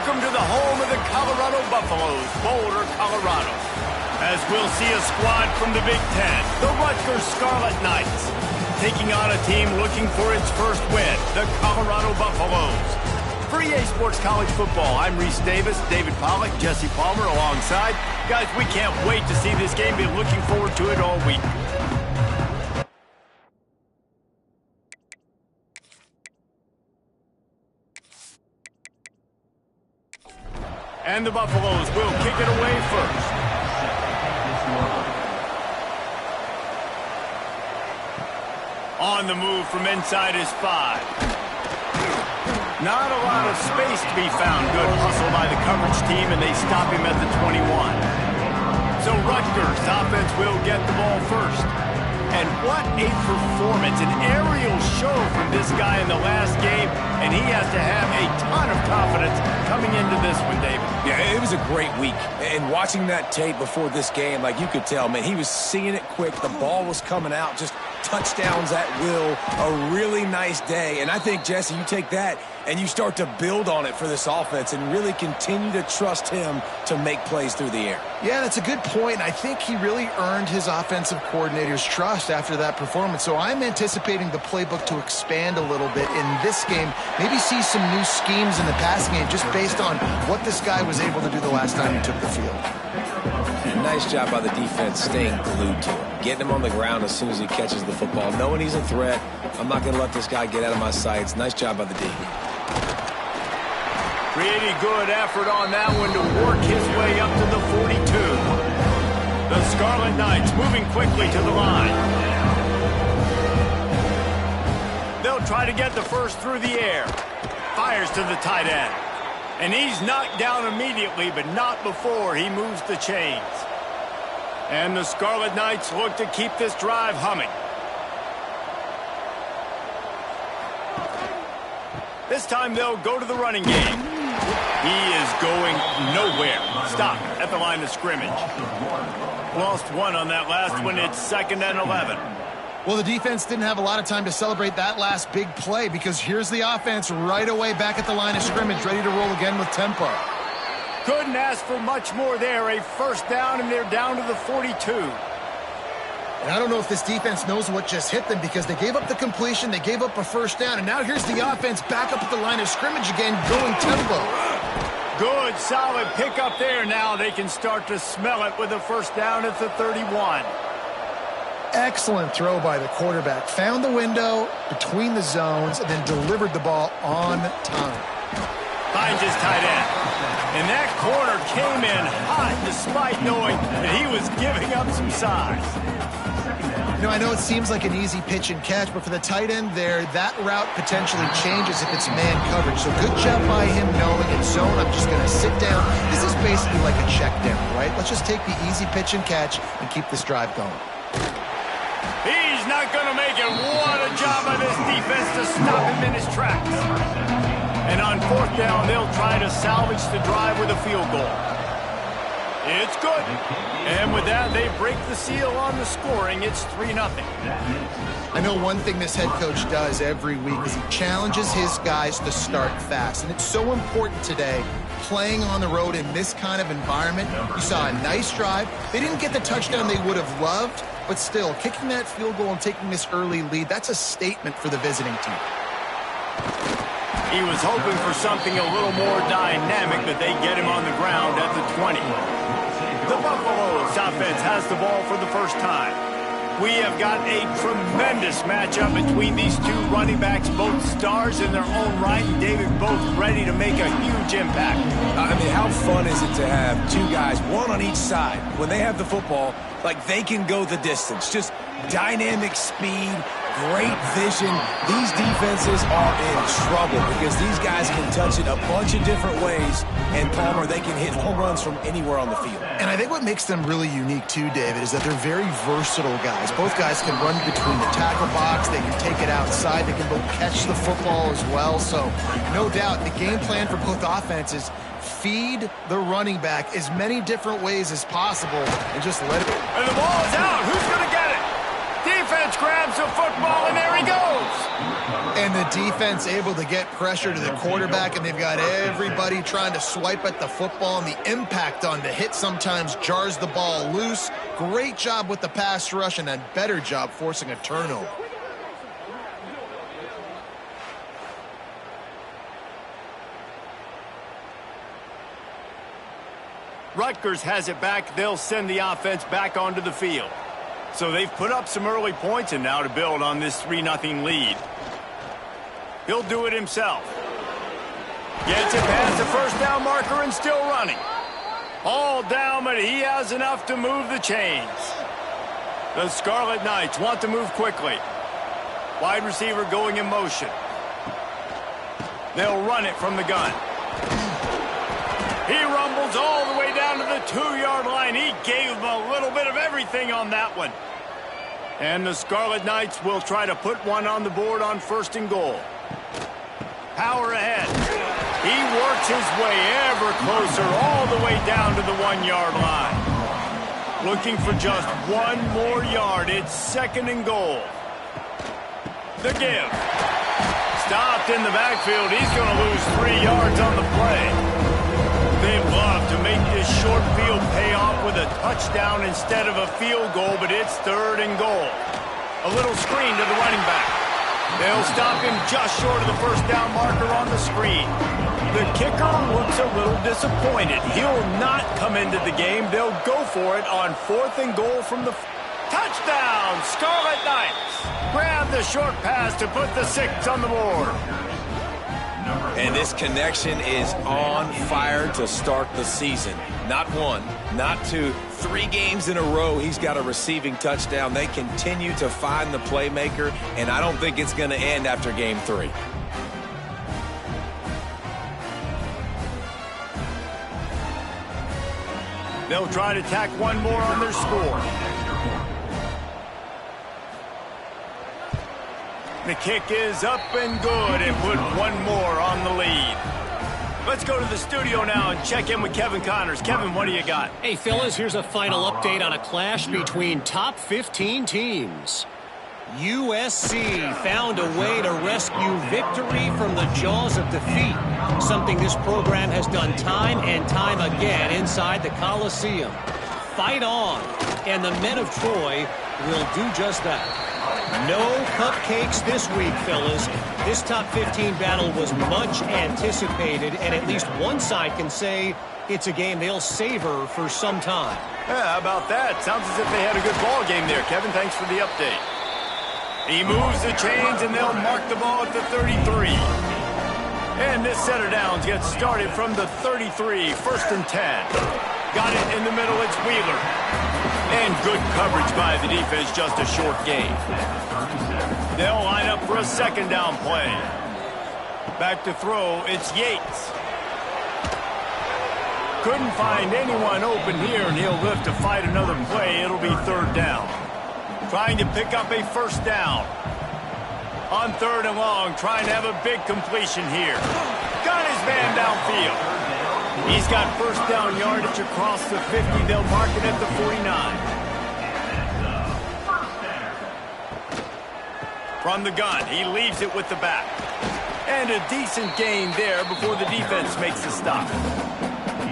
Welcome to the home of the Colorado Buffaloes, Boulder, Colorado. As we'll see a squad from the Big Ten, the Rutgers Scarlet Knights, taking on a team looking for its first win, the Colorado Buffaloes. For EA Sports College Football, I'm Reese Davis, David Pollack, Jesse Palmer alongside. Guys, we can't wait to see this game. Been looking forward to it all week. And the Buffaloes will kick it away first. On the move from inside his 5. Not a lot of space to be found. Good hustle by the coverage team, and they stop him at the 21. So Rutgers offense will get the ball first. And what a performance, an aerial show from this guy in the last game, and he has to have a ton of confidence coming into this one, David. Yeah, it was a great week. And watching that tape before this game, like you could tell, man, he was seeing it quick. The ball was coming out, just touchdowns at will. A really nice day. And I think, Jesse, you take that and you start to build on it for this offense and really continue to trust him to make plays through the air. Yeah, that's a good point. I think he really earned his offensive coordinator's trust after that performance. So I'm anticipating the playbook to expand a little bit in this game. Maybe see some new schemes in the passing game just based on what this guy was able to do the last time he took the field. And nice job by the defense staying glued to him. Getting him on the ground as soon as he catches the football. Knowing he's a threat. I'm not going to let this guy get out of my sights. Nice job by the D. Pretty good effort on that one to work his way up to the 42. The Scarlet Knights moving quickly to the line. They'll try to get the first through the air. Fires to the tight end. And he's knocked down immediately, but not before he moves the chains. And the Scarlet Knights look to keep this drive humming. This time they'll go to the running game. He is going nowhere. Stop at the line of scrimmage. Lost one on that last one. It's 2nd and 11. Well, the defense didn't have a lot of time to celebrate that last big play because here's the offense right away back at the line of scrimmage, ready to roll again with tempo. Couldn't ask for much more there. A first down, and they're down to the 42. And I don't know if this defense knows what just hit them because they gave up the completion, they gave up a first down, and now here's the offense back up at the line of scrimmage again, going tempo. Good, solid pickup there. Now they can start to smell it with a first down at the 31. Excellent throw by the quarterback. Found the window between the zones and then delivered the ball on time. Finds his tight end. And that corner came in hot despite knowing that he was giving up some size. You know, I know it seems like an easy pitch and catch, but for the tight end there, that route potentially changes if it's man coverage. So good job by him knowing it's zone. I'm just going to sit down. This is basically like a check down, right? Let's just take the easy pitch and catch and keep this drive going. He's not going to make it. What a job by this defense to stop him in his tracks. And on 4th down, they'll try to salvage the drive with a field goal. It's good. And with that, they break the seal on the scoring. It's 3-0. I know one thing this head coach does every week is he challenges his guys to start fast. And it's so important today, playing on the road in this kind of environment. You saw a nice drive. They didn't get the touchdown they would have loved, but still, kicking that field goal and taking this early lead, that's a statement for the visiting team. He was hoping for something a little more dynamic, but they get him on the ground at the 20. The Buffaloes offense has the ball for the first time. We have got a tremendous matchup between these two running backs, both stars in their own right, and David both ready to make a huge impact. I mean, how fun is it to have two guys, one on each side, when they have the football, like they can go the distance. Just dynamic speed, great vision. These defenses are in trouble because these guys can touch it a bunch of different ways, and Palmer, they can hit home runs from anywhere on the field. And I think what makes them really unique too, David, is that they're very versatile guys. Both guys can run between the tackle box, they can take it outside, they can both catch the football as well. So no doubt the game plan for both offenses, feed the running back as many different ways as possible and just let it. And the ball is out. Who's going to get it? Defense grabs the football, and there he goes. And the defense able to get pressure to the quarterback, and they've got everybody trying to swipe at the football, and the impact on the hit sometimes jars the ball loose. Great job with the pass rush, and a better job forcing a turnover. Rutgers has it back. They'll send the offense back onto the field. So they've put up some early points, and now to build on this 3-0 lead. He'll do it himself. Gets it past the first down marker and still running. All down, but he has enough to move the chains. The Scarlet Knights want to move quickly. Wide receiver going in motion. They'll run it from the gun. He rumbles all the way down to the 2-yard line. He gave him a little bit of everything on that one. And the Scarlet Knights will try to put one on the board on 1st and goal. Power ahead. He works his way ever closer all the way down to the 1-yard line. Looking for just one more yard. It's 2nd and goal. The give. Stopped in the backfield. He's going to lose 3 yards on the play. They'd love to make this short field pay off with a touchdown instead of a field goal, but it's 3rd and goal. A little screen to the running back. They'll stop him just short of the first down marker on the screen. The kicker looks a little disappointed. He'll not come into the game. They'll go for it on 4th and goal from the touchdown. Scarlet Knights grab the short pass to put the 6 on the board. And this connection is on fire to start the season. Not 1, not 2, 3 games in a row he's got a receiving touchdown. They continue to find the playmaker, and I don't think it's going to end after game 3. They'll try to tack one more on their score. The kick is up and good and put one more on the lead. Let's go to the studio now and check in with Kevin Connors. Kevin, what do you got? Hey, fellas, here's a final update on a clash between top 15 teams. USC found a way to rescue victory from the jaws of defeat, something this program has done time and time again inside the Coliseum. Fight on, and the men of Troy will do just that. No cupcakes this week, fellas. This top 15 battle was much anticipated, and at least one side can say it's a game they'll savor for some time. Yeah, how about that? Sounds as if they had a good ball game there. Kevin, thanks for the update. He moves the chains, and they'll mark the ball at the 33. And this set of downs gets started from the 33, 1st and 10. Got it in the middle, it's Wheeler. And good coverage by the defense, just a short gain. They'll line up for a 2nd down play. Back to throw, it's Yates. Couldn't find anyone open here, and he'll live to fight another play. It'll be 3rd down. Trying to pick up a 1st down. On 3rd and long, trying to have a big completion here. Got his man downfield. He's got 1st down yardage across the 50. They'll mark it at the 49. From the gun, he leaves it with the back. And a decent gain there before the defense makes the stop.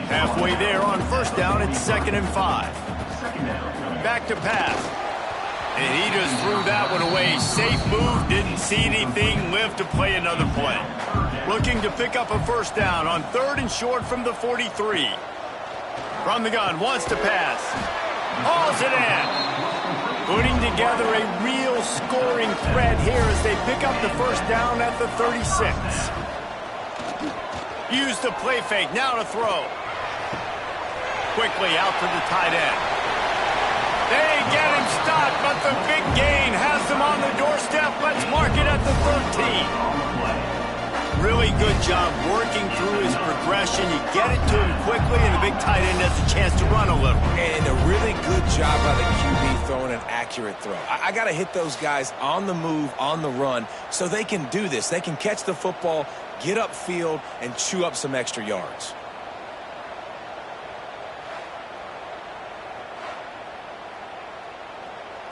Halfway there on 1st down, it's 2nd and 5. Back to pass. And he just threw that one away. Safe move, didn't see anything, lived to play another play. Looking to pick up a 1st down on 3rd and short from the 43. From the gun, wants to pass. Hauls it in. Putting together a real scoring threat here as they pick up the 1st down at the 36. Use the play fake, now to throw. Quickly out to the tight end. They get him stopped, but the big gain has them on the doorstep. Let's mark it at the 13. Really good job working through his progression. You get it to him quickly, and the big tight end has a chance to run a little. And a really good job by the QB throwing an accurate throw. I got to hit those guys on the move, on the run, so they can do this. They can catch the football, get upfield, and chew up some extra yards.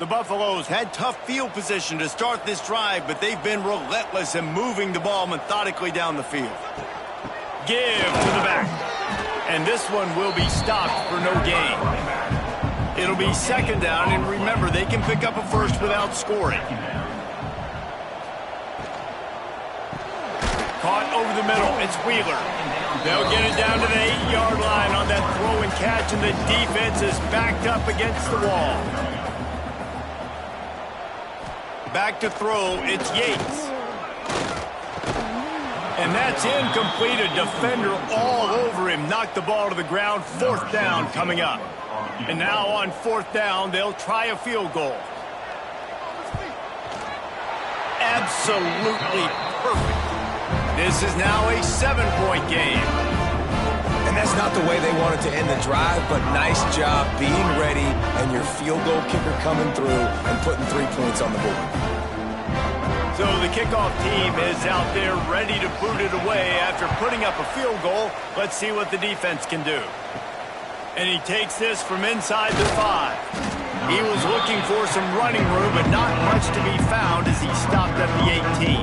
The Buffaloes had tough field position to start this drive, but they've been relentless in moving the ball methodically down the field. Give to the back. And this one will be stopped for no gain. It'll be second down, and remember, they can pick up a first without scoring. Caught over the middle. It's Wheeler. They'll get it down to the 8-yard line on that throw and catch, and the defense is backed up against the wall. Back to throw, it's Yates. And that's incomplete. A defender all over him. Knocked the ball to the ground. Fourth down coming up. And now on fourth down, they'll try a field goal. Absolutely perfect. This is now a 7-point game. And that's not the way they wanted to end the drive, but nice job being ready and your field goal kicker coming through and putting 3 points on the board. So the kickoff team is out there ready to boot it away after putting up a field goal. Let's see what the defense can do. And he takes this from inside the 5. He was looking for some running room, but not much to be found as he stopped at the 18.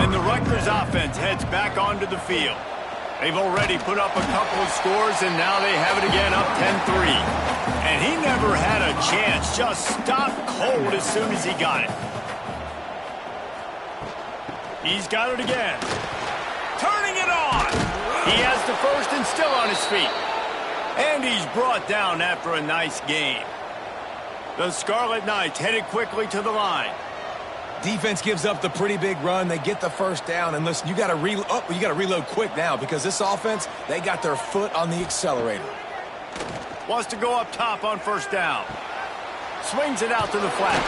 And the Rutgers offense heads back onto the field. They've already put up a couple of scores, and now they have it again up 10-3. And he never had a chance, just stopped cold as soon as he got it. He's got it again. Turning it on. He has the first and still on his feet. And he's brought down after a nice gain. The Scarlet Knights headed quickly to the line. Defense gives up the pretty big run. They get the first down. And listen, you got to reload quick now because this offense, they got their foot on the accelerator. Wants to go up top on first down. Swings it out to the flat.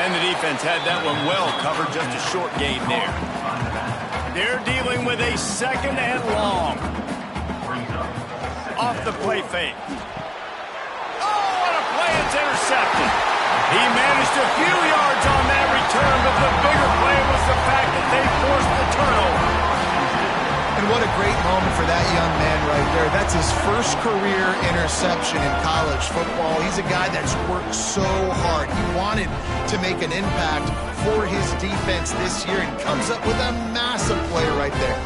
And the defense had that one well covered, just a short gain there. They're dealing with a second and long. Off the play fake. Oh, what a play. It's intercepted. He managed a few yards on that return, but the bigger play was the fact that they forced the turnover. And what a great moment for that young man right there. That's his first career interception in college football. He's a guy that's worked so hard. He wanted to make an impact for his defense this year and comes up with a massive play right there.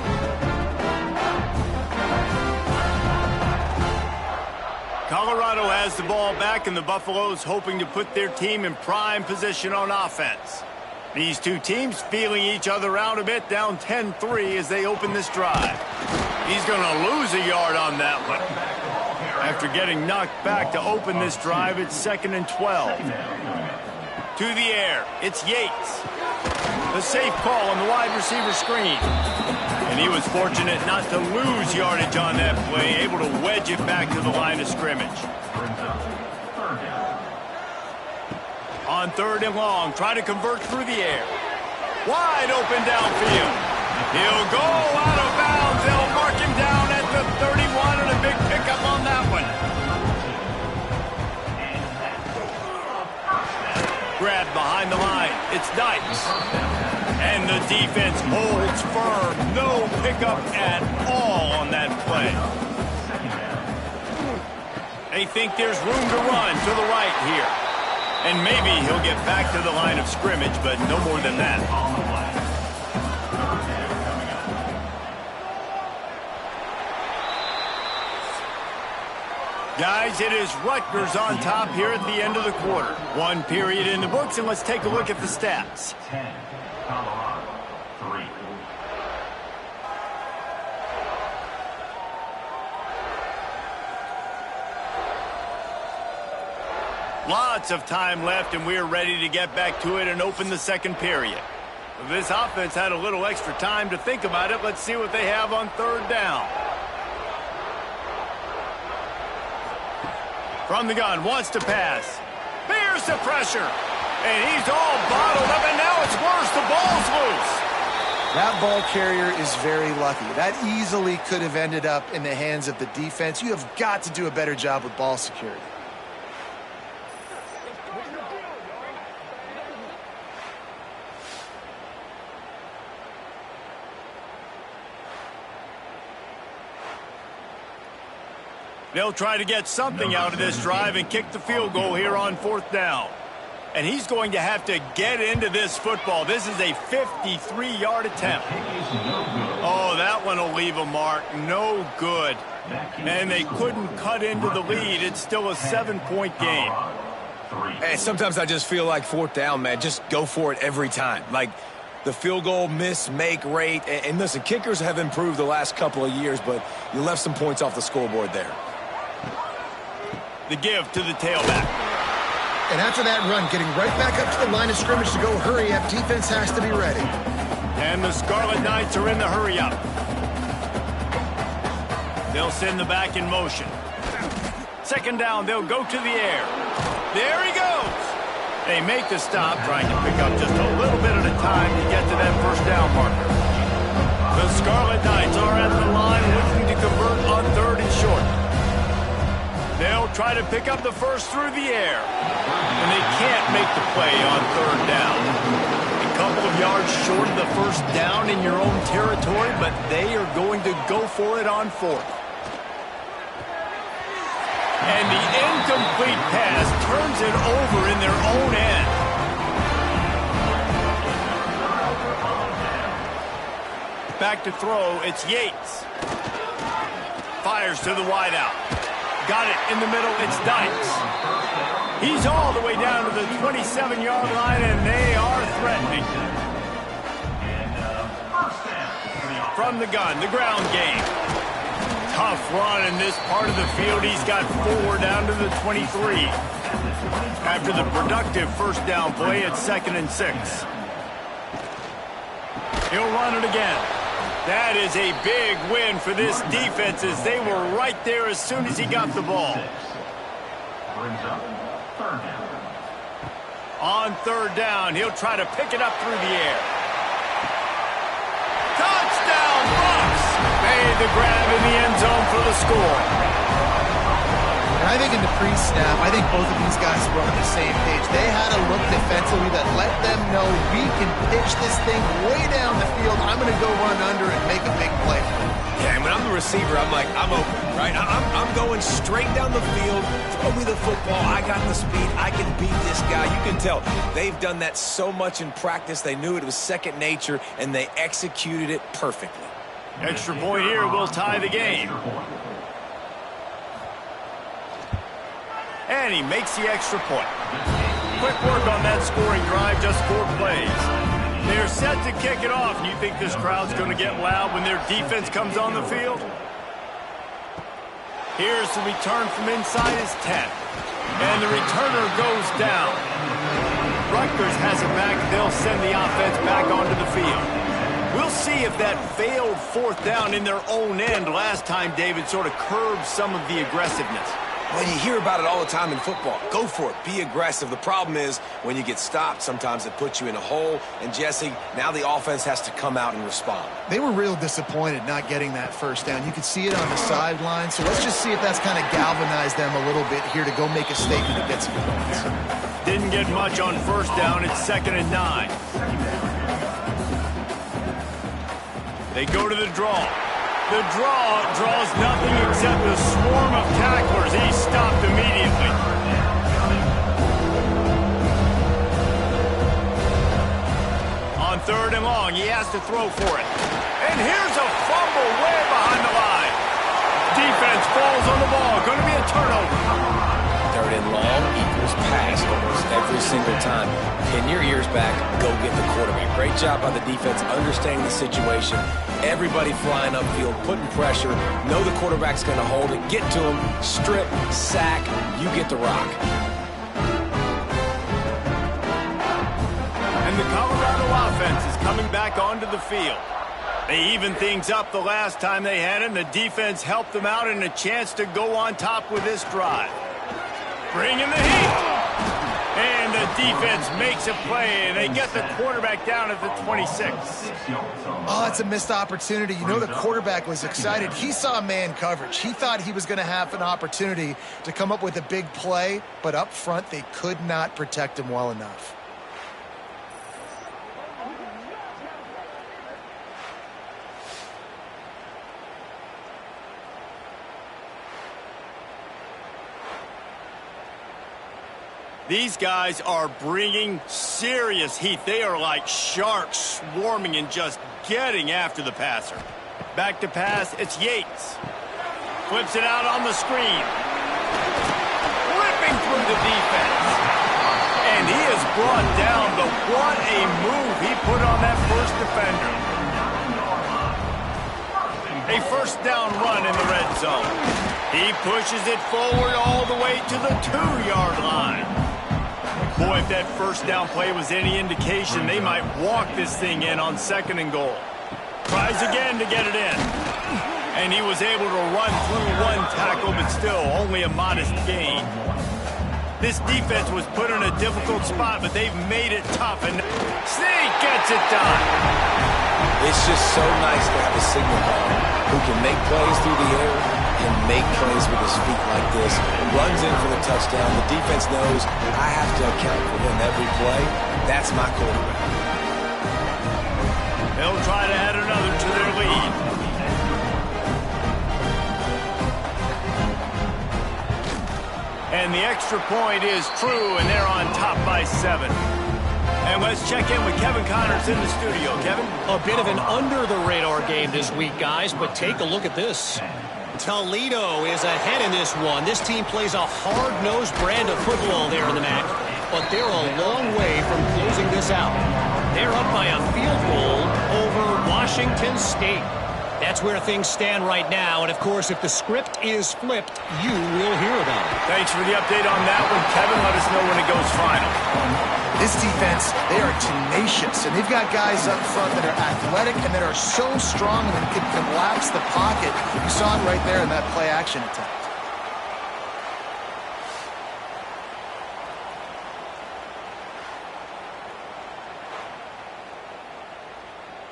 Colorado has the ball back, and the Buffaloes hoping to put their team in prime position on offense. These two teams feeling each other out a bit, down 10-3 as they open this drive. He's going to lose a yard on that one. After getting knocked back to open this drive, it's 2nd and 12. To the air, it's Yates. The safe call on the wide receiver screen. And he was fortunate not to lose yardage on that play, able to wedge it back to the line of scrimmage. On 3rd and long, try to convert through the air. Wide open downfield. He'll go out of bounds. They'll mark him down at the 31, and a big pickup on that one. Grab behind the line. It's Dykes. And the defense holds firm. No pickup at all on that play. They think there's room to run to the right here. And maybe he'll get back to the line of scrimmage, but no more than that. Guys, it is Rutgers on top here at the end of the quarter. One period in the books, and let's take a look at the stats. 10, Colorado, 3. Lots of time left, and we're ready to get back to it and open the second period. This offense had a little extra time to think about it. Let's see what they have on 3rd down. From the gun, wants to pass. Bears the pressure. And he's all bottled up, and now it's worse. The ball's loose. That ball carrier is very lucky. That easily could have ended up in the hands of the defense. You have got to do a better job with ball security. They'll try to get something out of this drive and kick the field goal here on 4th down. And he's going to have to get into this football. This is a 53-yard attempt. Oh, that one will leave a mark. No good. And they couldn't cut into the lead. It's still a 7-point game. Hey, sometimes I just feel like fourth down, man. Just go for it every time. Like the field goal miss-make rate. And listen, kickers have improved the last couple of years, but you left some points off the scoreboard there. The give to the tailback. And after that run, getting right back up to the line of scrimmage to go hurry up, defense has to be ready. And the Scarlet Knights are in the hurry up. They'll send the back in motion. Second down, they'll go to the air. There he goes. They make the stop, trying to pick up just a little bit at a time to get to that first down marker. The Scarlet Knights are at the line looking to convert on third and short. They'll try to pick up the first through the air. And they can't make the play on third down. A couple of yards short of the first down in your own territory, but they are going to go for it on fourth. And the incomplete pass turns it over in their own end. Back to throw, it's Yates. Fires to the wideout. Got it in the middle, it's Dykes. He's all the way down to the 27-yard line, and they are threatening. From the gun, the ground game. Tough run in this part of the field. He's got 4 down to the 23. After the productive first down play at 2nd and 6. He'll run it again. That is a big win for this defense as they were right there as soon as he got the ball. On third down, he'll try to pick it up through the air. Touchdown, Bucks! Made the grab in the end zone for the score. And I think in the pre-snap, I think both of these guys were on the same page. They had a look defensively that let them know we can pitch this thing way down the field. I'm going to go run under and make a big play. Yeah, and when I'm the receiver, I'm like, I'm open, right? I'm going straight down the field. Throw me the football. I got the speed. I can beat this guy. You can tell they've done that so much in practice. They knew it was second nature, and they executed it perfectly. Extra point here will tie the game. And he makes the extra point. Quick work on that scoring drive, just 4 plays. They're set to kick it off. You think this crowd's going to get loud when their defense comes on the field? Here's the return from inside his 10. And the returner goes down. Rutgers has it back. They'll send the offense back onto the field. We'll see if that failed fourth down in their own end last time, David, sort of curbed some of the aggressiveness. Well, you hear about it all the time in football. Go for it. Be aggressive. The problem is when you get stopped, sometimes it puts you in a hole. And, Jesse, now the offense has to come out and respond. They were real disappointed not getting that first down. You could see it on the sideline. So let's just see if that's kind of galvanized them a little bit here to go make a statement and get some points. Didn't get much on first down. It's 2nd and 9. They go to the draw. The draw draws nothing except a swarm of tacklers. He's stopped immediately. On 3rd and long, he has to throw for it. And here's a fumble way behind the line. Defense falls on the ball. Going to be a turnover. 3rd and long equals pass almost every single time. Pin your ears back, go get the quarterback. Great job by the defense understanding the situation. Everybody flying upfield, putting pressure. Know the quarterback's going to hold it. Get to him, strip, sack. You get the rock. And the Colorado offense is coming back onto the field. They evened things up the last time they had it, and the defense helped them out and a chance to go on top with this drive. Bring in the heat. And the defense makes a play, and they get the quarterback down at the 26. Oh, that's a missed opportunity. You know the quarterback was excited. He saw man coverage. He thought he was going to have an opportunity to come up with a big play, but up front they could not protect him well enough. These guys are bringing serious heat. They are like sharks swarming and just getting after the passer. Back to pass, it's Yates. Flips it out on the screen. Ripping through the defense. And he is brought down, but what a move he put on that first defender. A first down run in the red zone. He pushes it forward all the way to the 2-yard line. Boy, if that first down play was any indication, they might walk this thing in on 2nd and goal. Tries again to get it in. And he was able to run through one tackle, but still only a modest gain. This defense was put in a difficult spot, but they've made it tough. And Sneak gets it done. It's just so nice to have a signal baller who can make plays through the air and make plays with his feet like this. Runs in for the touchdown. The defense knows I have to account for him every play. That's my quarterback. They'll try to add another to their lead. And the extra point is true, and they're on top by 7. And let's check in with Kevin Connors in the studio. Kevin? A bit of an under-the-radar game this week, guys, but take a look at this. Toledo is ahead in this one. This team plays a hard-nosed brand of football there in the MAC, but they're a long way from closing this out. They're up by a field goal over Washington State. That's where things stand right now, and of course, if the script is flipped, you will hear about it. Thanks for the update on that one, Kevin. Let us know when it goes final. This defense, they are tenacious, and they've got guys up front that are athletic and that are so strong and can collapse the pocket. You saw it right there in that play-action attempt.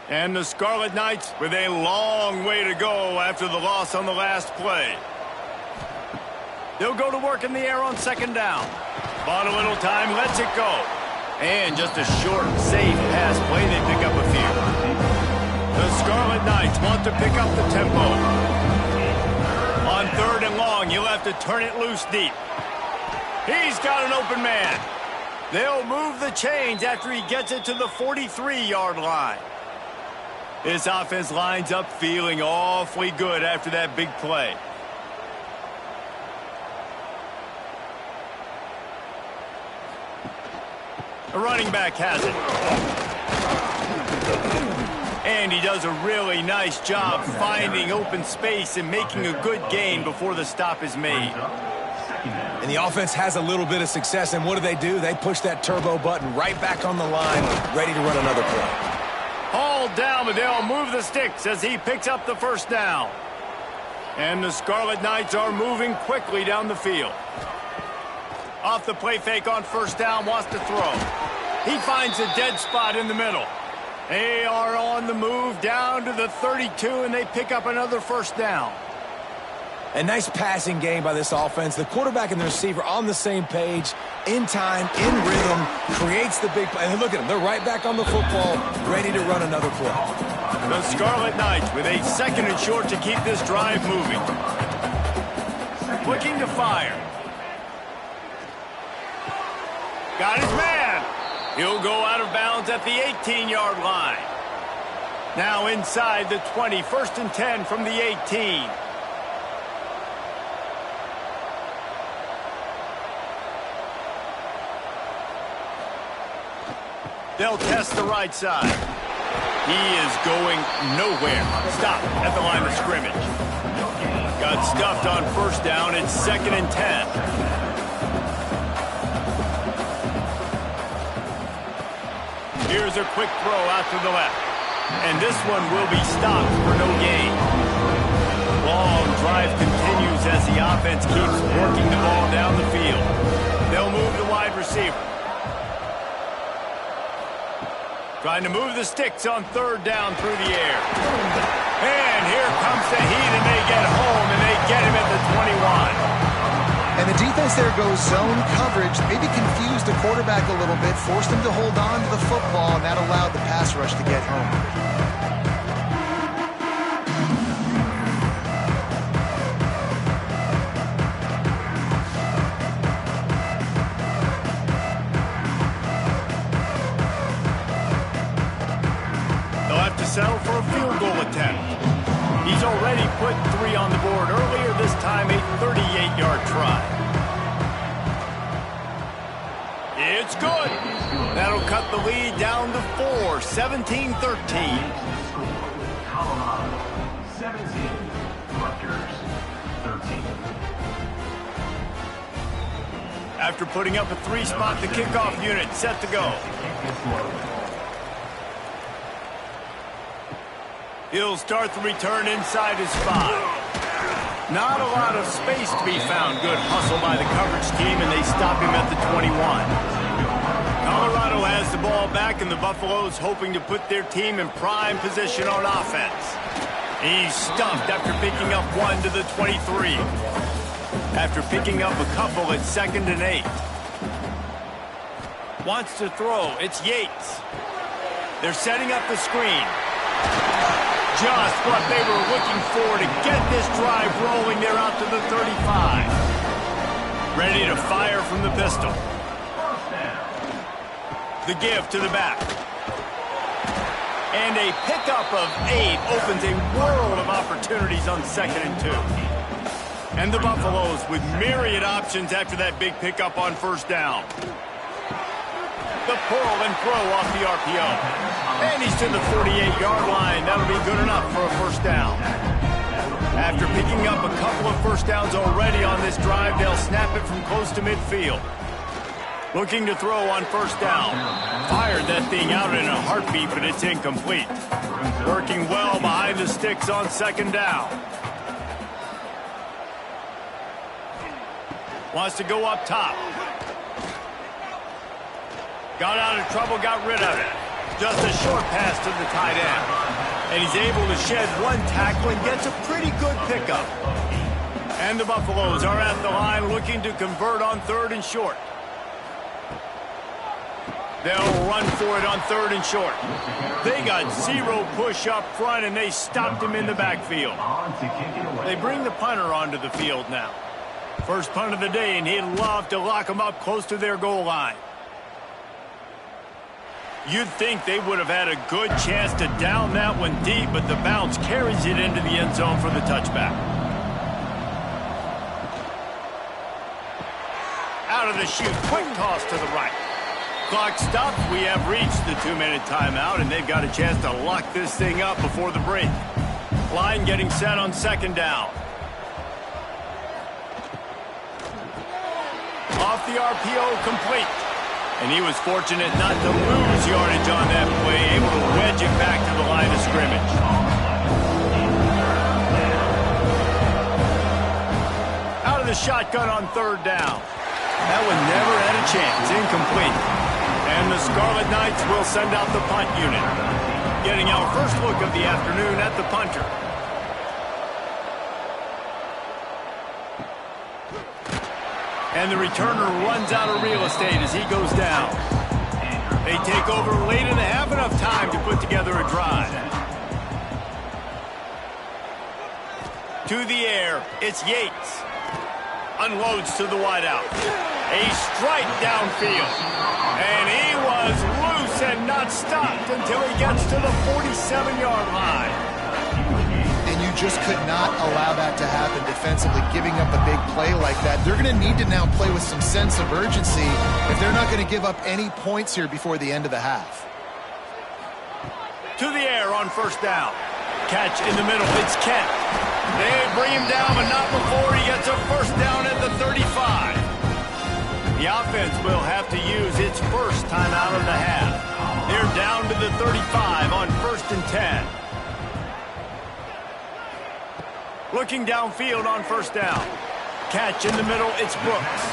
And the Scarlet Knights with a long way to go after the loss on the last play. They'll go to work in the air on 2nd down. Bought a little time, lets it go. And just a short, safe pass play, they pick up a few. The Scarlet Knights want to pick up the tempo. On 3rd and long, you'll have to turn it loose deep. He's got an open man. They'll move the chains after he gets it to the 43-yard line. This offense lines up feeling awfully good after that big play. The running back has it. And he does a really nice job finding open space and making a good gain before the stop is made. And the offense has a little bit of success, and what do? They push that turbo button right back on the line, ready to run another play. Hauled down, but they'll move the sticks as he picks up the first down. And the Scarlet Knights are moving quickly down the field. Off the play fake on 1st down, wants to throw. He finds a dead spot in the middle. They are on the move down to the 32, and they pick up another 1st down. A nice passing game by this offense. The quarterback and the receiver on the same page, in time, in rhythm, creates the big play. And look at them. They're right back on the football, ready to run another play. The Scarlet Knights with a 2nd and short to keep this drive moving. Looking to fire. Got his man. He'll go out of bounds at the 18-yard line. Now inside the 20, 1st and 10 from the 18. They'll test the right side. He is going nowhere. Stop at the line of scrimmage. Got stuffed on 1st down. It's 2nd and 10. Here's a quick throw out to the left. And this one will be stopped for no gain. Long drive continues as the offense keeps working the ball down the field. They'll move the wide receiver. Trying to move the sticks on 3rd down through the air. And here comes the heat, and they get home, and they get him at the 21. And the defense there goes zone coverage, maybe confused the quarterback a little bit, forced him to hold on to the football, and that allowed the pass rush to get home. settle for a field goal attempt. He's already put 3 on the board earlier, this time a 38-yard try. It's good. That'll cut the lead down to 4, 17-13. Colorado 17, Rutgers 13. After putting up a 3-spot, the kickoff unit set to go. He'll start the return inside his 5. Not a lot of space to be found. Good hustle by the coverage team, and they stop him at the 21. Colorado has the ball back, and the Buffaloes hoping to put their team in prime position on offense. He's stuffed after picking up 1 to the 23. After picking up a couple at 2nd and 8. Wants to throw. It's Yates. They're setting up the screen. Just what they were looking for to get this drive rolling. They're out to the 35. Ready to fire from the pistol. The give to the back. And a pickup of 8 opens a world of opportunities on 2nd and 2. And the Buffaloes with myriad options after that big pickup on 1st down. The pull and throw off the RPO. And he's to the 48-yard line. That'll be good enough for a 1st down. After picking up a couple of 1st downs already on this drive, they'll snap it from close to midfield. Looking to throw on 1st down. Fired that thing out in a heartbeat, but it's incomplete. Working well behind the sticks on 2nd down. Wants to go up top. Got out of trouble, got rid of it. Just a short pass to the tight end. And he's able to shed 1 tackle and gets a pretty good pickup. And the Buffaloes are at the line looking to convert on 3rd and short. They'll run for it on 3rd and short. They got 0 push up front, and they stopped him in the backfield. They bring the punter onto the field now. First punt of the day, and he'd love to lock them up close to their goal line. You'd think they would have had a good chance to down that one deep, but the bounce carries it into the end zone for the touchback. Out of the chute, quick toss to the right. Clock stops. We have reached the 2-minute timeout, and they've got a chance to lock this thing up before the break. Line getting set on 2nd down. Off the RPO, complete. And he was fortunate not to lose yardage on that play, able to wedge it back to the line of scrimmage. Out of the shotgun on 3rd down. That one never had a chance. Incomplete. And the Scarlet Knights will send out the punt unit. Getting our first look of the afternoon at the punter. And the returner runs out of real estate as he goes down. They take over late in the half, enough time to put together a drive. To the air, it's Yates. Unloads to the wideout. A strike downfield. And he was loose and not stopped until he gets to the 47-yard line. And you just could not allow that to happen defensively, giving up a big play like that. They're going to need to now play with some sense of urgency if they're not going to give up any points here before the end of the half. To the air on 1st down. Catch in the middle. It's Kent. They bring him down, but not before he gets a 1st down at the 35. The offense will have to use its first timeout of the half. They're down to the 35 on 1st and 10. Looking downfield on 1st down. Catch in the middle, it's Brooks.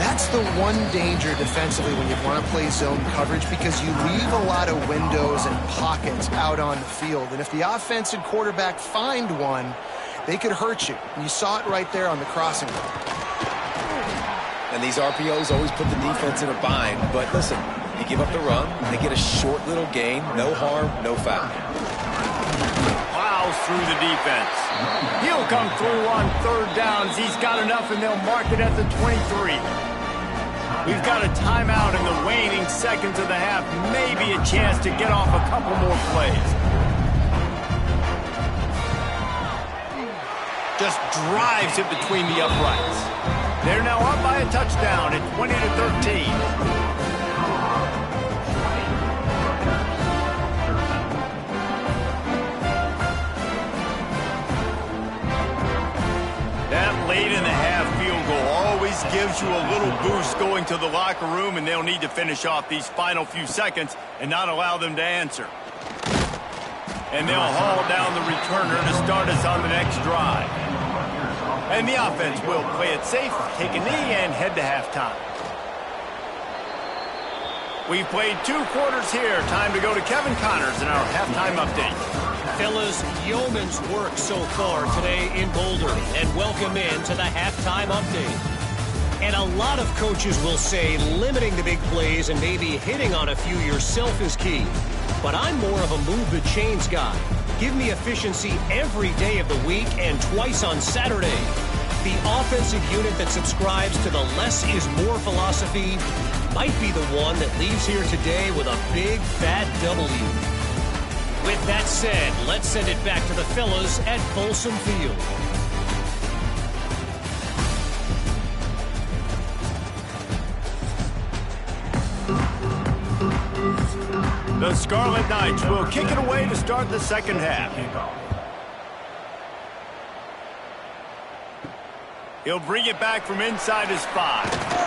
That's the one danger defensively when you want to play zone coverage, because you leave a lot of windows and pockets out on the field. And if the offensive quarterback find one, they could hurt you. And you saw it right there on the crossing route. And these RPOs always put the defense in a bind. But listen, you give up the run, they get a short little gain, no harm, no foul. Plows through the defense. He'll come through on 3rd downs. He's got enough, and they'll mark it at the 23. We've got a timeout in the waning seconds of the half. Maybe a chance to get off a couple more plays. Just drives it between the uprights. They're now up by a touchdown at 20-13. That late in the half field goal always gives you a little boost going to the locker room, and they'll need to finish off these final few seconds and not allow them to answer. And they'll haul down the returner to start us on the next drive. And the offense will play it safe, take a knee, and head to halftime. We've played 2 quarters here. Time to go to Kevin Connors in our halftime update. Fellas, yeoman's work so far today in Boulder, and welcome in to the halftime update. And a lot of coaches will say limiting the big plays and maybe hitting on a few yourself is key. But I'm more of a move the chains guy. Give me efficiency every day of the week and twice on Saturday. The offensive unit that subscribes to the less is more philosophy might be the one that leaves here today with a big fat W. With that said, let's send it back to the fellas at Folsom Field. The Scarlet Knights will kick it away to start the second half. He'll bring it back from inside his 5.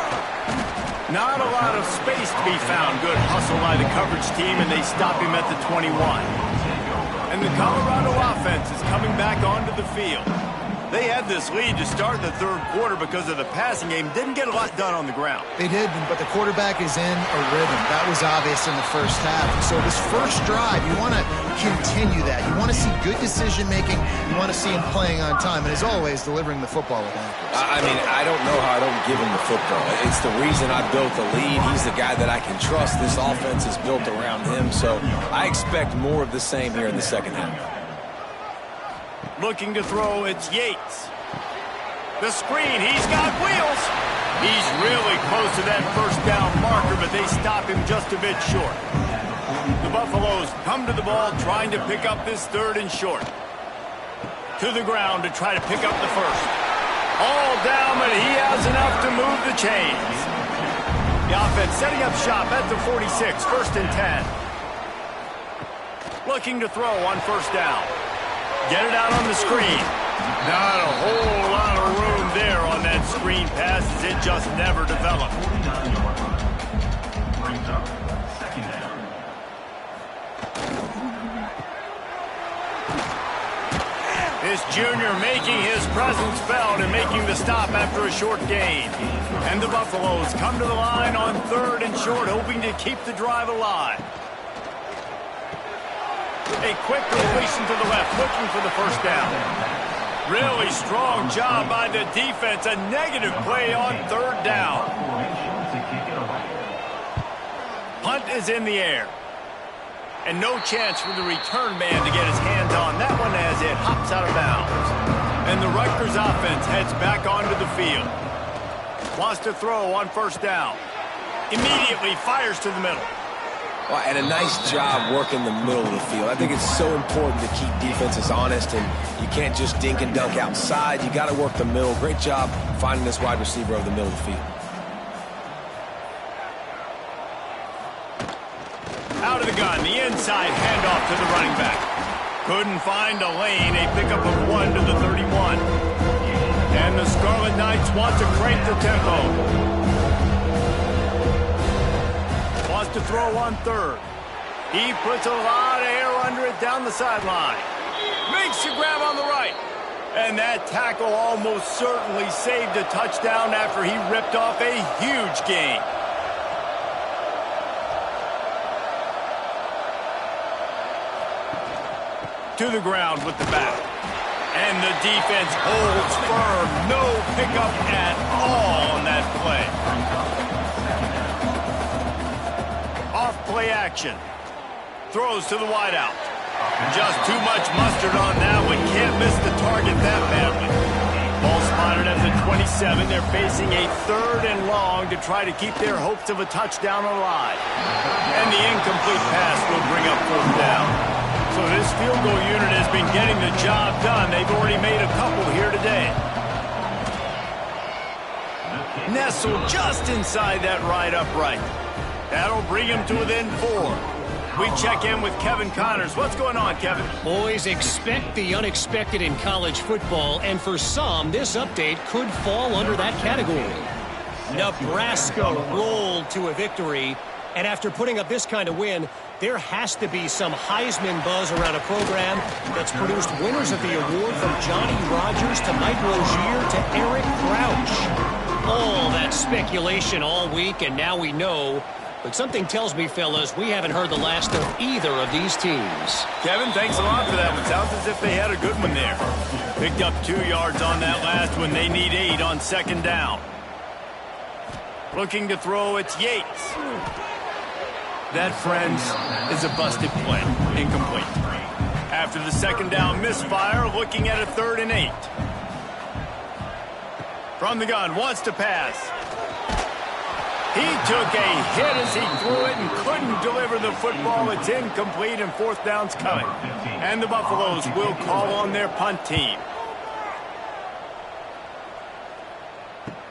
Not a lot of space to be found. Good hustle by the coverage team, and they stop him at the 21. And the Colorado offense is coming back onto the field. They had this lead to start the third quarter because of the passing game. Didn't get a lot done on the ground. They did, but the quarterback is in a rhythm. That was obvious in the first half. So this first drive, you want to continue that. You want to see good decision-making. You want to see him playing on time. And as always, delivering the football with accuracy. I mean, I don't know how I don't give him the football. It's the reason I built the lead. He's the guy that I can trust. This offense is built around him. So I expect more of the same here in the second half. Looking to throw, it's Yates. The screen, he's got wheels. He's really close to that first down marker, but they stop him just a bit short. The Buffaloes come to the ball, trying to pick up this third and short. To the ground to try to pick up the first. All down, but he has enough to move the chains. The offense setting up shop at the 46, 1st and 10. Looking to throw on first down. Get it out on the screen. Not a whole lot of room there on that screen pass, as it just never developed. This junior making his presence felt and making the stop after a short gain. And the Buffaloes come to the line on 3rd and short, hoping to keep the drive alive. A quick completion to the left, looking for the first down. Really strong job by the defense. A negative play on 3rd down. Punt is in the air. And no chance for the return man to get his hands on that one as it hops out of bounds. And the Rutgers offense heads back onto the field. Wants to throw on first down. Immediately fires to the middle. Well, and a nice job working the middle of the field. I think it's so important to keep defenses honest, and you can't just dink and dunk outside. You got to work the middle. Great job finding this wide receiver over the middle of the field. Out of the gun, the inside handoff to the running back. Couldn't find a lane, a pickup of 1 to the 31. And the Scarlet Knights want to crank the tempo. Wants to throw on 3rd. He puts a lot of air under it down the sideline. Makes the grab on the right. And that tackle almost certainly saved a touchdown after he ripped off a huge gain. To the ground with the back. And the defense holds firm. No pickup at all on that play. Off play action. Throws to the wideout. Just too much mustard on that one. Can't miss the target that badly. Ball spotted at the 27. They're facing a 3rd and long to try to keep their hopes of a touchdown alive. And the incomplete pass will bring up 4th down. So this field goal unit has been getting the job done. They've already made a couple here today. Nestled just inside that right upright. That'll bring him to within 4. We check in with Kevin Connors. What's going on, Kevin? Boys, expect the unexpected in college football, and for some, this update could fall under that category. Nebraska rolled to a victory, and after putting up this kind of win, there has to be some Heisman buzz around a program that's produced winners of the award from Johnny Rodgers to Mike Rozier to Eric Crouch. All that speculation all week, and now we know. But something tells me, fellas, we haven't heard the last of either of these teams. Kevin, thanks a lot for that one. Sounds as if they had a good one there. Picked up 2 yards on that last one. They need 8 on 2nd down. Looking to throw, it's Yates. That, friends, is a busted play. Incomplete. After the 2nd down misfire, looking at a 3rd and 8. From the gun, wants to pass. He took a hit as he threw it and couldn't deliver the football. It's incomplete, and 4th down's coming. And the Buffaloes will call on their punt team.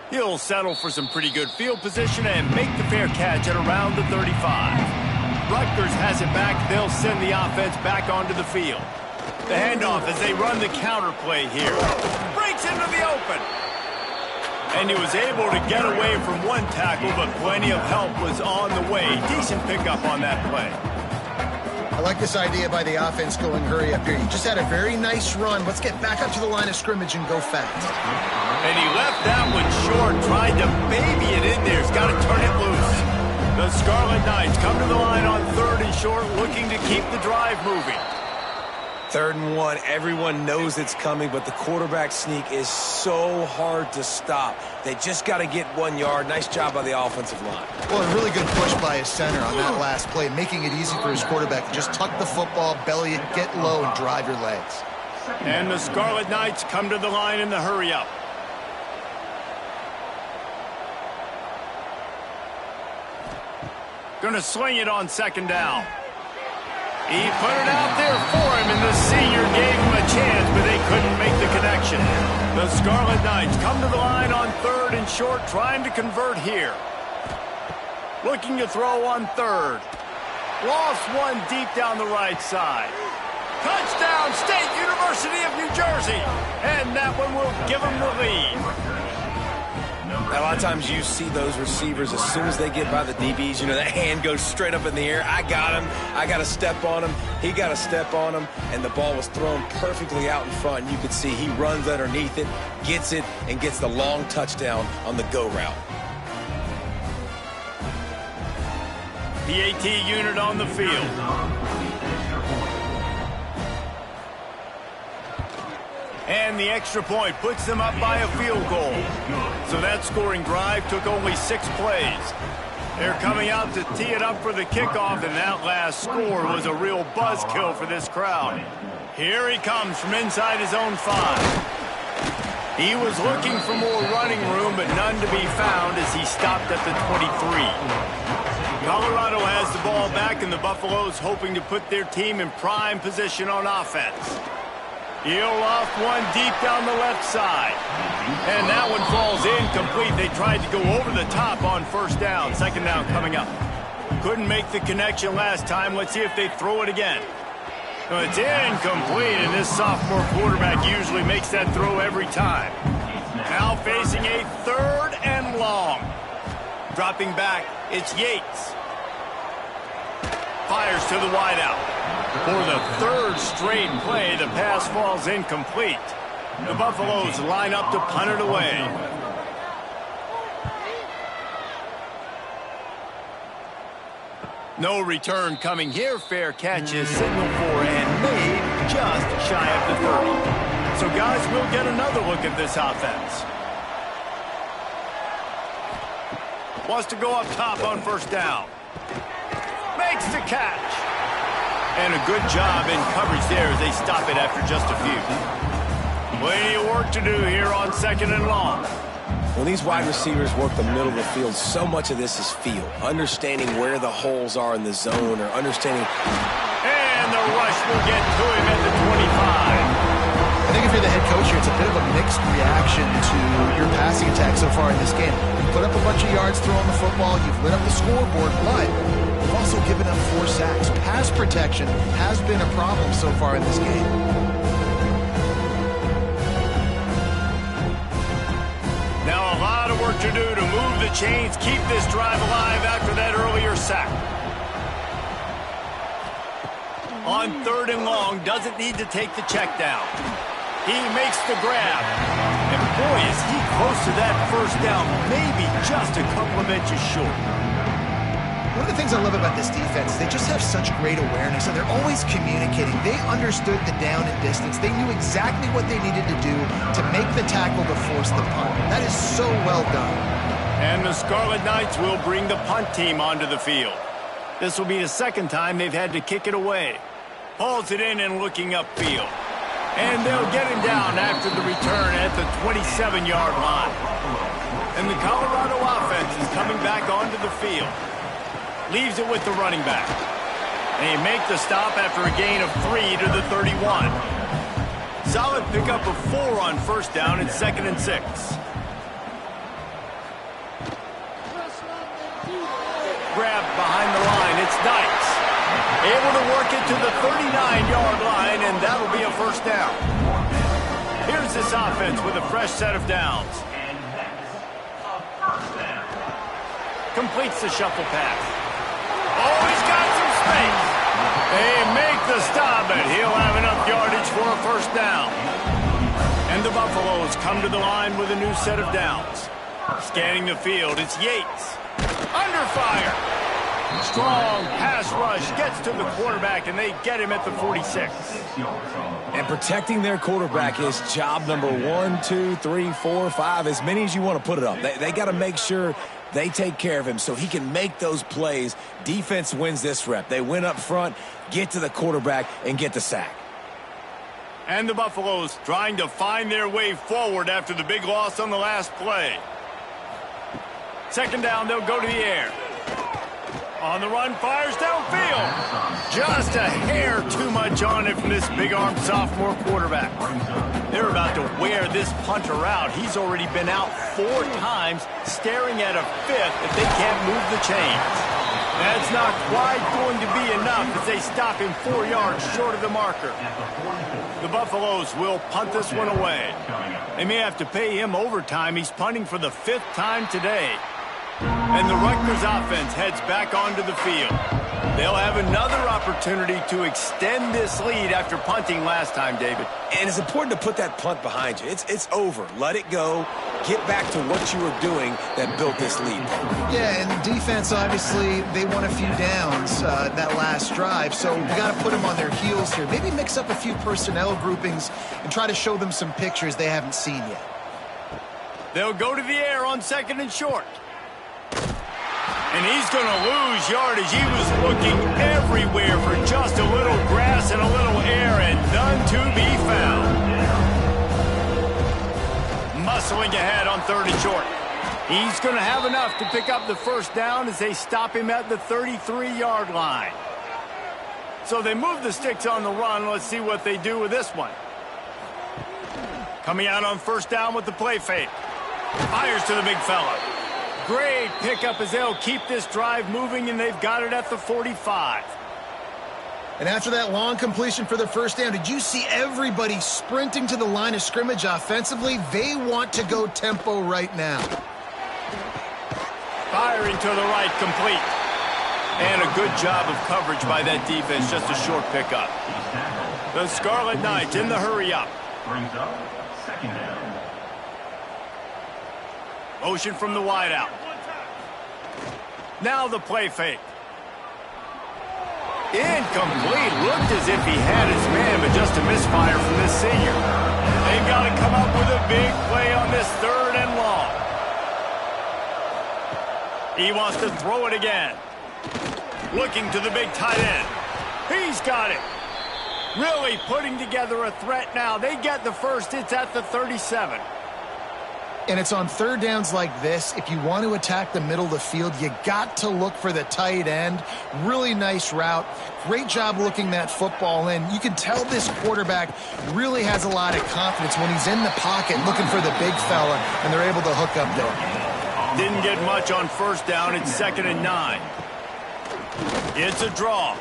He'll settle for some pretty good field position and make the fair catch at around the 35. Rutgers has it back. They'll send the offense back onto the field. The handoff as they run the counter play here. Breaks into the open. And he was able to get away from one tackle, but plenty of help was on the way. Decent pickup on that play. I like this idea by the offense going hurry up here. You just had a very nice run. Let's get back up to the line of scrimmage and go fast. And he left that one short, tried to baby it in there. He's got to turn it loose. The Scarlet Knights come to the line on 3rd and short, looking to keep the drive moving. 3rd and 1, everyone knows it's coming, but the quarterback sneak is so hard to stop. They just got to get 1 yard. Nice job by the offensive line. Well, a really good push by his center on that last play, making it easy for his quarterback to just tuck the football, belly it, get low, and drive your legs. And the Scarlet Knights come to the line in the hurry-up. Gonna sling it on 2nd down. He put it out there for him, and the senior gave him a chance, but they couldn't make the connection. The Scarlet Knights come to the line on 3rd and short, trying to convert here. Looking to throw on 3rd. Lost one deep down the right side. Touchdown, State University of New Jersey. And that one will give them the lead. A lot of times you see those receivers, as soon as they get by the DBs, you know, that hand goes straight up in the air. I got him. I got to step on him. He got to step on him. And the ball was thrown perfectly out in front. And you could see he runs underneath it, gets it, and gets the long touchdown on the go route. PAT unit on the field. And the extra point puts them up by a field goal. So that scoring drive took only 6 plays. They're coming out to tee it up for the kickoff, and that last score was a real buzzkill for this crowd. Here he comes from inside his own 5. He was looking for more running room, but none to be found as he stopped at the 23. Colorado has the ball back, and the Buffaloes hoping to put their team in prime position on offense. He'll off one deep down the left side. And that one falls incomplete. They tried to go over the top on 1st down. 2nd down coming up. Couldn't make the connection last time. Let's see if they throw it again. No, it's incomplete, and this sophomore quarterback usually makes that throw every time. Now facing a 3rd and long. Dropping back, it's Yates. Fires to the wideout. For the 3rd straight play, the pass falls incomplete. The Buffaloes line up to punt it away. No return coming here. Fair catch is signaled for and made just shy of the 30. So, guys, we'll get another look at this offense. Wants to go up top on 1st down. Makes the catch. And a good job in coverage there as they stop it after just a few. Plenty of work to do here on 2nd and long. When these wide receivers work the middle of the field, so much of this is feel. Understanding where the holes are in the zone or understanding... And the rush will get to him at the 25. I think if you're the head coach here, it's a bit of a mixed reaction to your passing attack so far in this game. You put up a bunch of yards throwing the football, you've lit up the scoreboard, but you've also given up 4 sacks. Pass protection has been a problem so far in this game. Now a lot of work to do to move the chains, keep this drive alive after that earlier sack. On 3rd and long, doesn't need to take the check down. He makes the grab. And boy, is he close to that first down, maybe just a couple of inches short. One of the things I love about this defense is they just have such great awareness, and they're always communicating. They understood the down and distance. They knew exactly what they needed to do to make the tackle to force the punt. That is so well done. And the Scarlet Knights will bring the punt team onto the field. This will be the 2nd time they've had to kick it away. Hauls it in and looking upfield. And they'll get him down after the return at the 27-yard line. And the Colorado offense is coming back onto the field. Leaves it with the running back. And he makes the stop after a gain of 3 to the 31. Solid pickup of 4 on 1st down and 2nd and 6. Grab behind the line. It's Knights. Able to work it to the 39-yard line, and that'll be a 1st down. Here's this offense with a fresh set of downs. Completes the shuffle pass. Oh, he's got some space. They make the stop, and he'll have enough yardage for a 1st down. And the Buffaloes come to the line with a new set of downs. Scanning the field, it's Yates. Under fire. Strong pass rush gets to the quarterback, and they get him at the 46. And protecting their quarterback is job number 1, 2, 3, 4, 5, as many as you want to put it up. They got to make sure they take care of him so he can make those plays. Defense wins this rep. They win up front, get to the quarterback, and get the sack. And the Buffaloes trying to find their way forward after the big loss on the last play. 2nd down, they'll go to the air. On the run, fires downfield. Just a hair too much on it from this big-armed sophomore quarterback. They're about to wear this punter out. He's already been out 4 times, staring at a 5th if they can't move the chains. That's not quite going to be enough as they stop him 4 yards short of the marker. The Buffaloes will punt this one away. They may have to pay him overtime. He's punting for the 5th time today. And the Rutgers offense heads back onto the field. They'll have another opportunity to extend this lead after punting last time, David. And it's important to put that punt behind you. It's over. Let it go. Get back to what you were doing that built this lead. Yeah, and defense, obviously, they won a few downs that last drive, so we got to put them on their heels here. Maybe mix up a few personnel groupings and try to show them some pictures they haven't seen yet. They'll go to the air on 2nd and short. And he's going to lose yardage. He was looking everywhere for just a little grass and a little air, and none to be found. Muscling ahead on 3rd and short. He's going to have enough to pick up the 1st down as they stop him at the 33-yard line. So they move the sticks on the run. Let's see what they do with this one. Coming out on 1st down with the play fake. Fires to the big fella. Great pickup as they'll keep this drive moving, and they've got it at the 45. And after that long completion for the 1st down, did you see everybody sprinting to the line of scrimmage offensively? They want to go tempo right now. Firing to the right, complete. And a good job of coverage by that defense, just a short pickup. The Scarlet Knights in the hurry-up. Brings up 2nd down. Motion from the wideout. Now the play fake. Incomplete. Looked as if he had his man, but just a misfire from this senior. They've got to come up with a big play on this 3rd and long. He wants to throw it again. Looking to the big tight end. He's got it. Really putting together a threat now. They get the first. It's at the 37. And it's on third downs like this. If you want to attack the middle of the field, you got to look for the tight end. Really nice route. Great job looking that football in. You can tell this quarterback really has a lot of confidence when he's in the pocket looking for the big fella, and they're able to hook up there. Didn't get much on first down. It's 2nd and 9. It's a draw.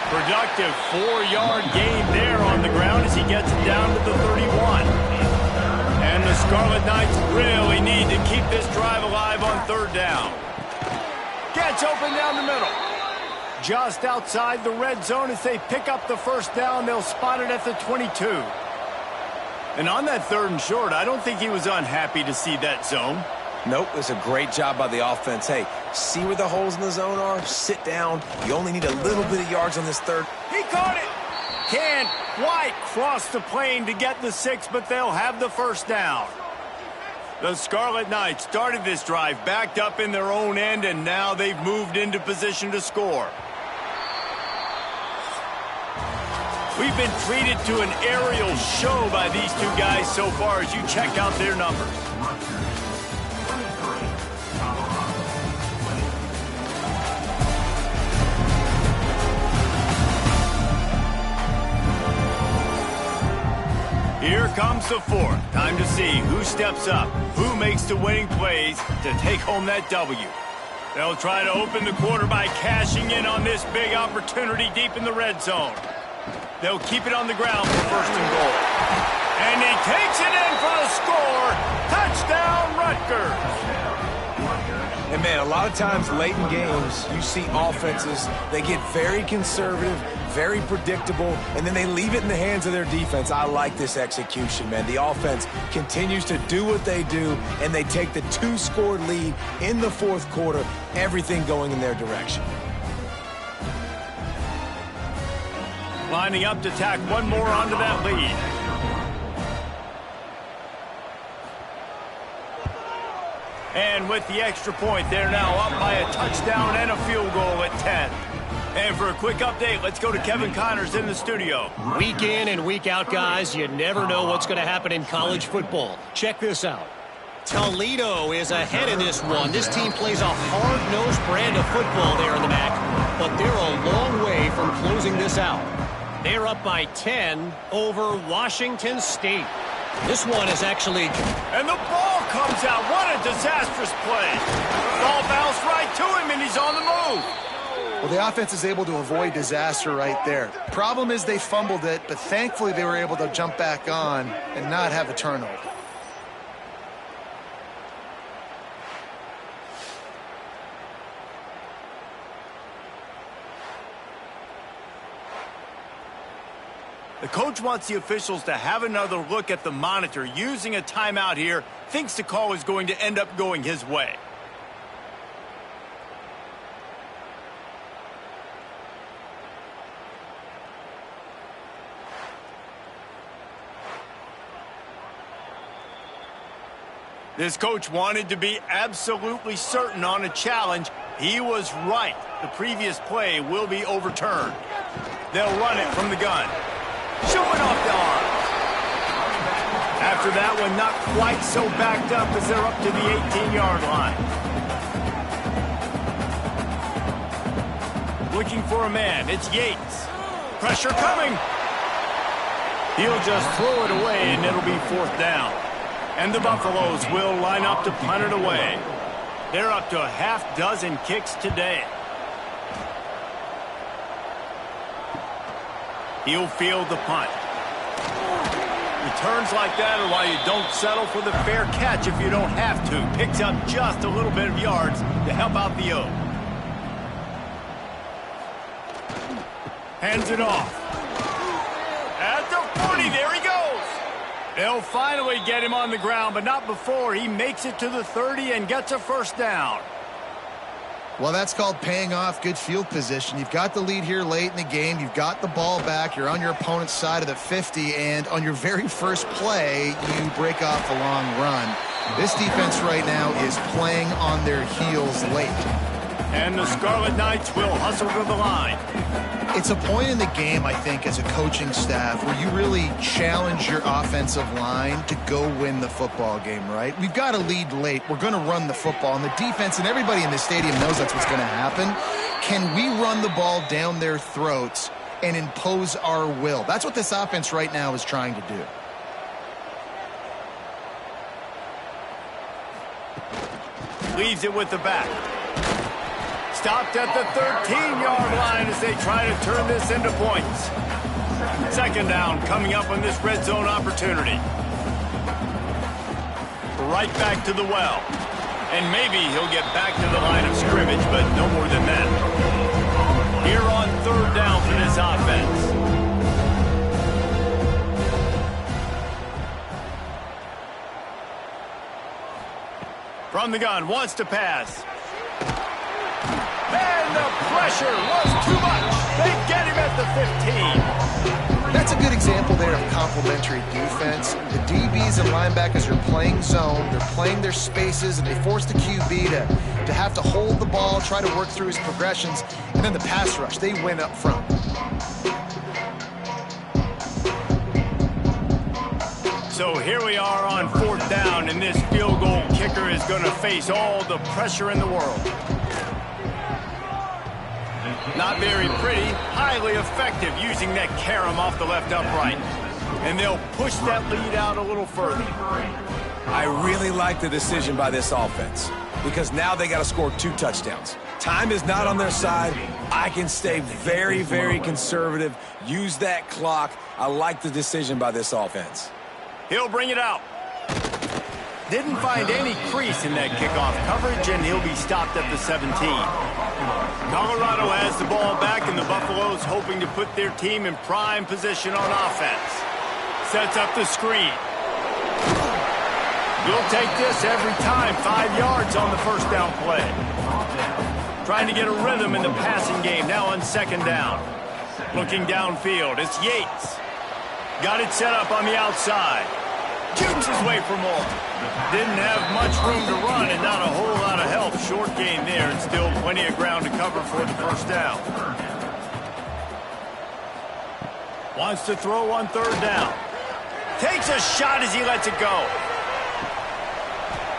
Productive 4-yard gain there on the ground as he gets it down to the 31. And the Scarlet Knights really need to keep this drive alive on third down. Gets open down the middle. Just outside the red zone as they pick up the first down. They'll spot it at the 22. And on that 3rd and short, I don't think he was unhappy to see that zone. Nope, it's a great job by the offense. Hey, see where the holes in the zone are? Sit down. You only need a little bit of yards on this third. He caught it. Can't quite cross the plane to get the 6, but they'll have the first down. The Scarlet Knights started this drive backed up in their own end, and now they've moved into position to score. We've been treated to an aerial show by these two guys so far as you check out their numbers. Here comes the 4th. Time to see who steps up, who makes the winning plays to take home that W. They'll try to open the quarter by cashing in on this big opportunity deep in the red zone. They'll keep it on the ground for 1st and goal. And he takes it in for the score. Touchdown, Rutgers. And, man, a lot of times late in games, you see offenses, they get very conservative, very predictable, and then they leave it in the hands of their defense. I like this execution, man. The offense continues to do what they do, and they take the 2-score lead in the 4th quarter, everything going in their direction. Lining up to tack one more onto that lead. And with the extra point, they're now up by a touchdown and a field goal at 10. And for a quick update, let's go to Kevin Connors in the studio. Week in and week out, guys, you never know what's going to happen in college football. Check this out. Toledo is ahead in this one. This team plays a hard-nosed brand of football there in the back, but they're a long way from closing this out. They're up by 10 over Washington State. This one is actually... And the ball comes out. What a disastrous play. Ball bounced right to him, and he's on the move. Well, the offense is able to avoid disaster right there. Problem is they fumbled it, but thankfully they were able to jump back on and not have a turnover. The coach wants the officials to have another look at the monitor using a timeout here. Thinks the call is going to end up going his way. This coach wanted to be absolutely certain on a challenge. He was right. The previous play will be overturned. They'll run it from the gun. Showing off the arm. After that one, not quite so backed up as they're up to the 18-yard line. Looking for a man. It's Yates. Pressure coming. He'll just throw it away, and it'll be 4th down. And the Buffaloes will line up to punt it away. They're up to a half-dozen kicks today. He'll field the punt. Returns like that are why you don't settle for the fair catch if you don't have to. Picks up just a little bit of yards to help out the O. Hands it off. At the 40, there he goes. They'll finally get him on the ground, but not before he makes it to the 30 and gets a first down. Well, that's called paying off good field position. You've got the lead here late in the game. You've got the ball back. You're on your opponent's side of the 50, and on your very first play, you break off a long run. This defense right now is playing on their heels late. And the Scarlet Knights will hustle to the line. It's a point in the game, I think, as a coaching staff where you really challenge your offensive line to go win the football game, right? We've got to lead late. We're going to run the football. And the defense and everybody in the stadium knows that's what's going to happen. Can we run the ball down their throats and impose our will? That's what this offense right now is trying to do. Leaves it with the back. Stopped at the 13-yard line as they try to turn this into points. Second down coming up on this red zone opportunity. Right back to the well. And maybe he'll get back to the line of scrimmage, but no more than that. Here on third down for this offense. From the gun, wants to pass. And the pressure was too much. They get him at the 15. That's a good example there of complementary defense. The DBs and linebackers are playing zone. They're playing their spaces, and they force the QB to have to hold the ball, try to work through his progressions. And then the pass rush, they win up front. So here we are on fourth down, and this field goal kicker is going to face all the pressure in the world. Not very pretty, highly effective using that carom off the left upright. And they'll push that lead out a little further. I really like the decision by this offense because now they got to score 2 touchdowns. Time is not on their side. I can stay very, very conservative, use that clock. I like the decision by this offense. He'll bring it out. Didn't find any crease in that kickoff coverage, and he'll be stopped at the 17. Colorado has the ball back, and the Buffaloes hoping to put their team in prime position on offense. Sets up the screen. You'll take this every time. 5 yards on the first down play. Trying to get a rhythm in the passing game now on second down. Looking downfield, it's Yates. Got it set up on the outside. Shoots his way for more. Didn't have much room to run and not a whole lot of help. Short gain there and still plenty of ground to cover for the first down. Wants to throw on third down. Takes a shot as he lets it go.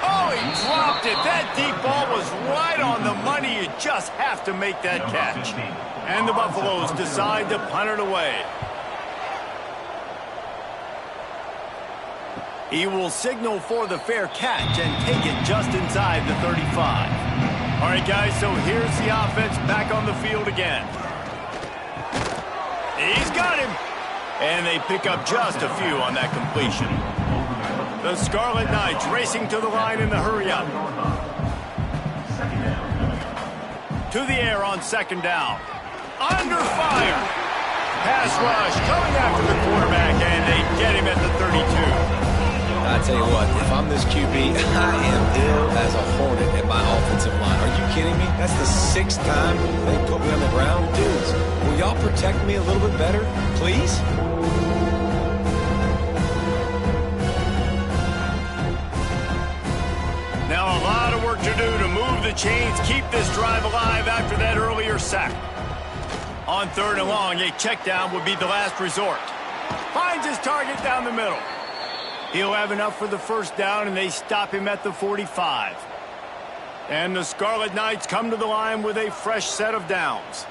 Oh, he dropped it. That deep ball was right on the money. You just have to make that catch. And the Buffaloes decide to punt it away. He will signal for the fair catch and take it just inside the 35. All right, guys, so here's the offense back on the field again. He's got him. And they pick up just a few on that completion. The Scarlet Knights racing to the line in the hurry-up. To the air on second down. Under fire. Pass rush coming after the quarterback, and they get him at the 32. I tell you what, if I'm this QB, I am ill as a hornet at my offensive line. Are you kidding me? That's the 6th time they put me on the ground. Dudes, will y'all protect me a little bit better, please? Now a lot of work to do to move the chains, keep this drive alive after that earlier sack. On third and long, a check down would be the last resort. Finds his target down the middle. He'll have enough for the first down, and they stop him at the 45. And the Scarlet Knights come to the line with a fresh set of downs.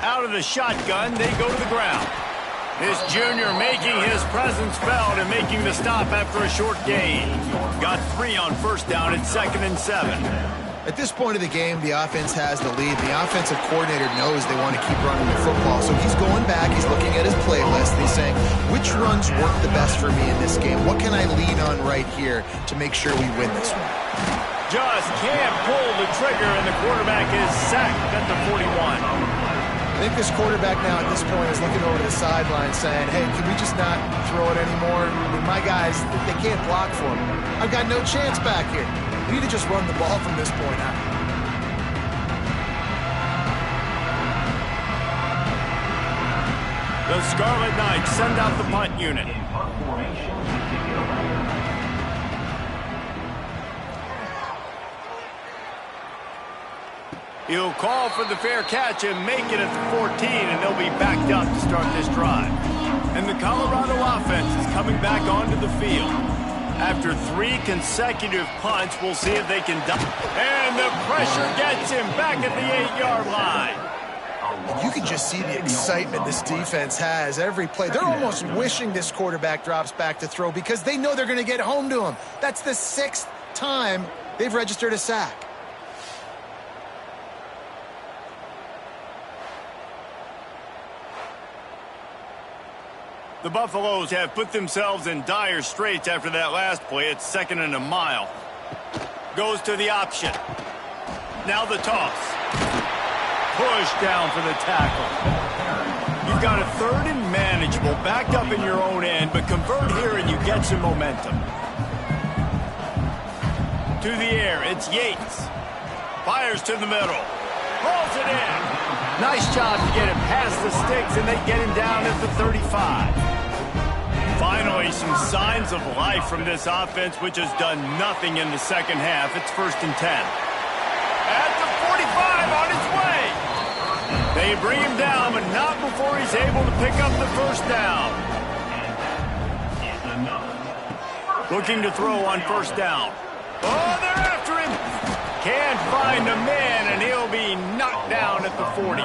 Out of the shotgun, they go to the ground. This junior making his presence felt and making the stop after a short gain. Got 3 on first down and 2nd and 7. At this point of the game, the offense has the lead. The offensive coordinator knows they want to keep running the football. So he's going back, he's looking at his playlist, and he's saying, which runs work the best for me in this game? What can I lean on right here to make sure we win this one? Just can't pull the trigger, and the quarterback is sacked at the 41. I think this quarterback now at this point is looking over to the sideline saying, hey, can we just not throw it anymore? I mean, my guys, they can't block for me. I've got no chance back here. We need to just run the ball from this point out. The Scarlet Knights send out the punt unit. He'll call for the fair catch and make it at the 14, and they'll be backed up to start this drive. And the Colorado offense is coming back onto the field. After 3 consecutive punts, we'll see if they can... And the pressure gets him back at the 8-yard line. You can just see the excitement this defense has every play. They're almost wishing this quarterback drops back to throw because they know they're going to get home to him. That's the 6th time they've registered a sack. The Buffaloes have put themselves in dire straits after that last play. It's 2nd and a mile. Goes to the option. Now the toss. Push down for the tackle. You've got a 3rd and manageable, backed up in your own end, but convert here and you get some momentum. To the air, it's Yates. Fires to the middle. Rolls it in. Nice job to get him past the sticks, and they get him down at the 35. Finally, some signs of life from this offense, which has done nothing in the second half. It's 1st and 10. At the 45, on his way. They bring him down, but not before he's able to pick up the 1st down. Looking to throw on 1st down. Oh, they're after him. Can't find a man, and he'll be knocked down at the 40.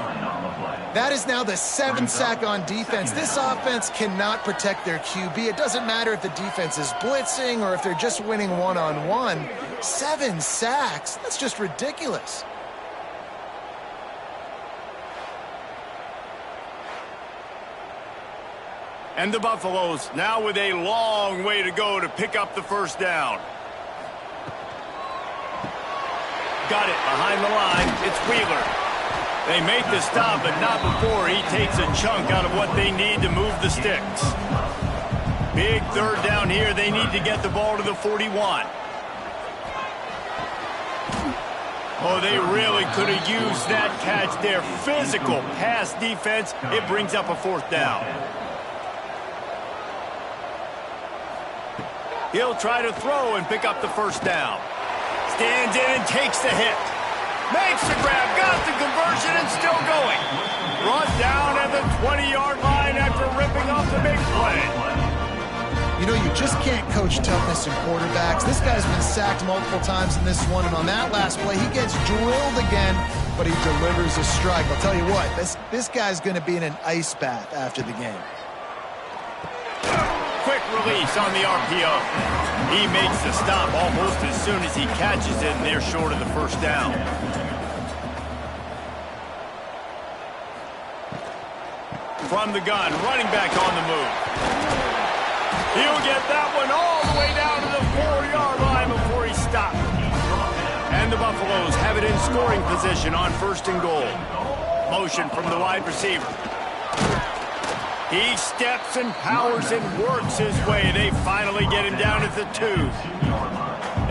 That is now the 7th sack on defense. This offense cannot protect their QB. It doesn't matter if the defense is blitzing or if they're just winning one-on-one. 7 sacks, that's just ridiculous. And the Buffaloes now with a long way to go to pick up the 1st down. Got it behind the line. It's Wheeler. They make the stop, but not before he takes a chunk out of what they need to move the sticks. Big 3rd down here. They need to get the ball to the 41. Oh, they really could have used that catch there. Physical pass defense. It brings up a 4th down. He'll try to throw and pick up the 1st down. Stands in and takes the hit. Makes the grab, got the conversion, and still going. Brought down at the 20-yard line after ripping off the big play. You know, you just can't coach toughness in quarterbacks. This guy's been sacked multiple times in this one, and on that last play, he gets drilled again, but he delivers a strike. I'll tell you what, this guy's going to be in an ice bath after the game. Quick release on the RPO. He makes the stop almost as soon as he catches it, and they're short of the 1st down. From the gun, running back on the move. He'll get that one all the way down to the 4-yard line before he stopped. And the Buffaloes have it in scoring position on 1st and goal. Motion from the wide receiver. He steps and powers and works his way. They finally get him down at the 2.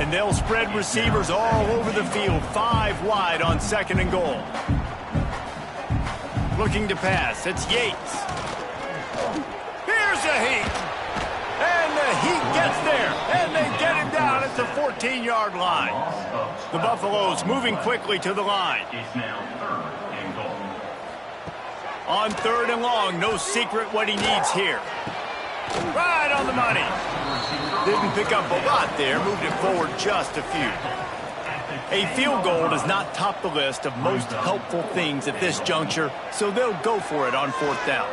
And they'll spread receivers all over the field, 5 wide on 2nd and goal. Looking to pass, it's Yates. Here's the heat. And the heat gets there. And they get him down at the 14-yard line. The Buffaloes moving quickly to the line. On 3rd and long, no secret what he needs here. Right on the money. Didn't pick up a lot there, moved it forward just a few. A field goal does not top the list of most helpful things at this juncture, so they'll go for it on 4th down.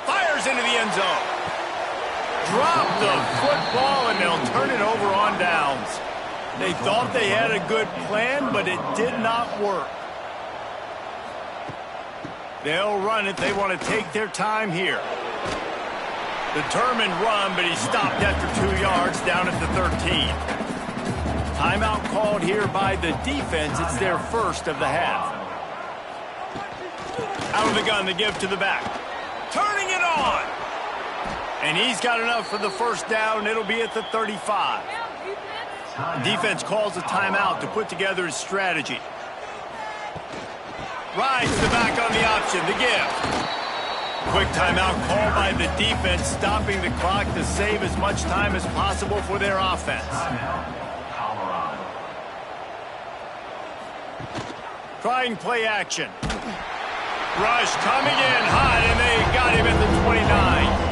Fires into the end zone. Drop the football, and they'll turn it over on downs. They thought they had a good plan, but it did not work. They'll run it. They want to take their time here. Determined run, but he stopped after 2 yards down at the 13. Timeout called here by the defense. It's their 1st of the half. Out of the gun to give to the back. Turning it on. And he's got enough for the 1st down. It'll be at the 35. Defense calls a timeout to put together his strategy. Rides the back on the option, the give. Quick timeout called by the defense, stopping the clock to save as much time as possible for their offense. Trying play action. Rush coming in hot, and they got him at the 29.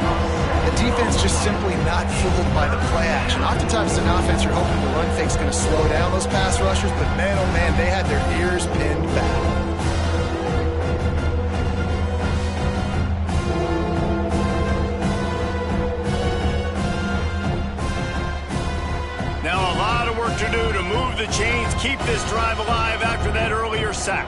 The defense just simply not fooled by the play action. Oftentimes, as an offense, you're hoping the run fake's going to slow down those pass rushers, but man, oh man, they had their ears pinned back. Now a lot of work to do to move the chains, keep this drive alive after that earlier sack.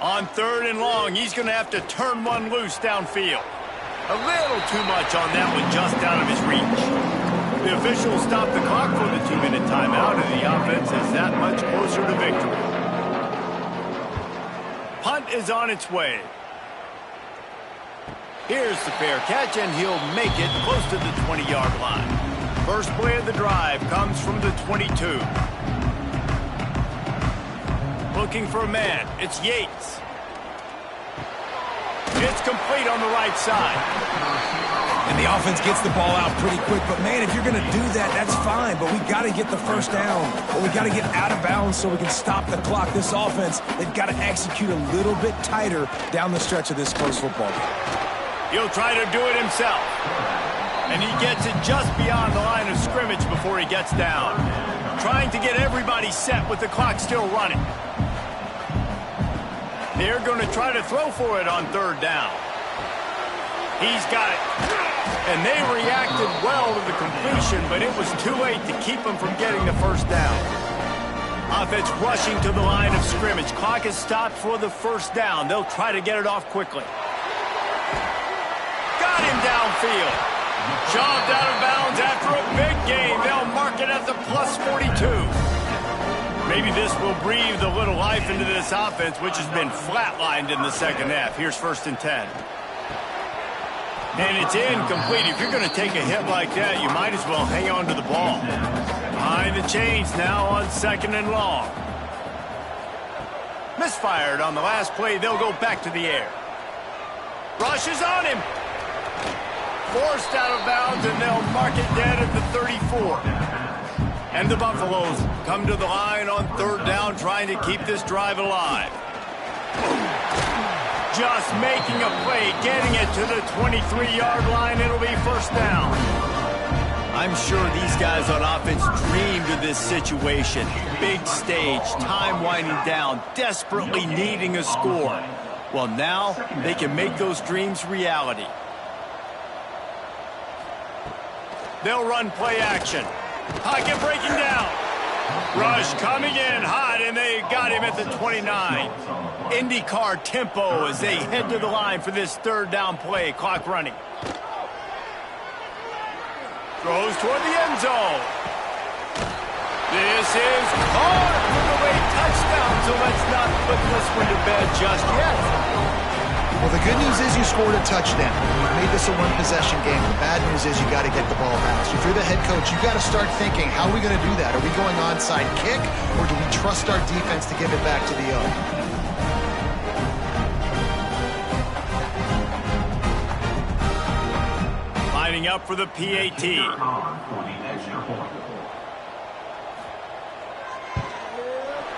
On 3rd and long, he's going to have to turn one loose downfield. A little too much on that one, just out of his reach. The officials stopped the clock for the 2-minute timeout, and the offense is that much closer to victory. Punt is on its way. Here's the fair catch, and he'll make it close to the 20-yard line. First play of the drive comes from the 22. Looking for a man. It's Yates. It's complete on the right side. And the offense gets the ball out pretty quick. But, man, if you're going to do that, that's fine. But we got to get the first down. But we got to get out of bounds so we can stop the clock. This offense, they've got to execute a little bit tighter down the stretch of this close football game. He'll try to do it himself. And he gets it just beyond the line of scrimmage before he gets down. Trying to get everybody set with the clock still running. They're going to try to throw for it on 3rd down. He's got it. And they reacted well to the completion, but it was too late to keep him from getting the first down. Offense rushing to the line of scrimmage. Clock is stopped for the first down. They'll try to get it off quickly. Got him downfield. Shoved out of bounds after a big gain. They'll mark it at the plus 42. Maybe this will breathe a little life into this offense, which has been flatlined in the second half. Here's 1st and 10. And it's incomplete. If you're going to take a hit like that, you might as well hang on to the ball. Behind the chains now on 2nd and long. Misfired on the last play. They'll go back to the air. Rush is on him. Forced out of bounds, and they'll mark it dead at the 34. And the Buffaloes come to the line on 3rd down, trying to keep this drive alive. Just making a play, getting it to the 23-yard line. It'll be 1st down. I'm sure these guys on offense dreamed of this situation. Big stage, time winding down, desperately needing a score. Well, now they can make those dreams reality. They'll run play action. Pocket breaking down. Rush coming in hot, and they got him at the 29. IndyCar tempo as they head to the line for this 3rd down play. Clock running. Throws toward the end zone. This is caught for the late touchdown, so let's not put this one to bed just yet. Well, the good news is you scored a touchdown. You've made this a one-possession game. The bad news is you got to get the ball back. So if you're the head coach, you've got to start thinking, how are we going to do that? Are we going onside kick, or do we trust our defense to give it back to the O? Lining up for the PAT.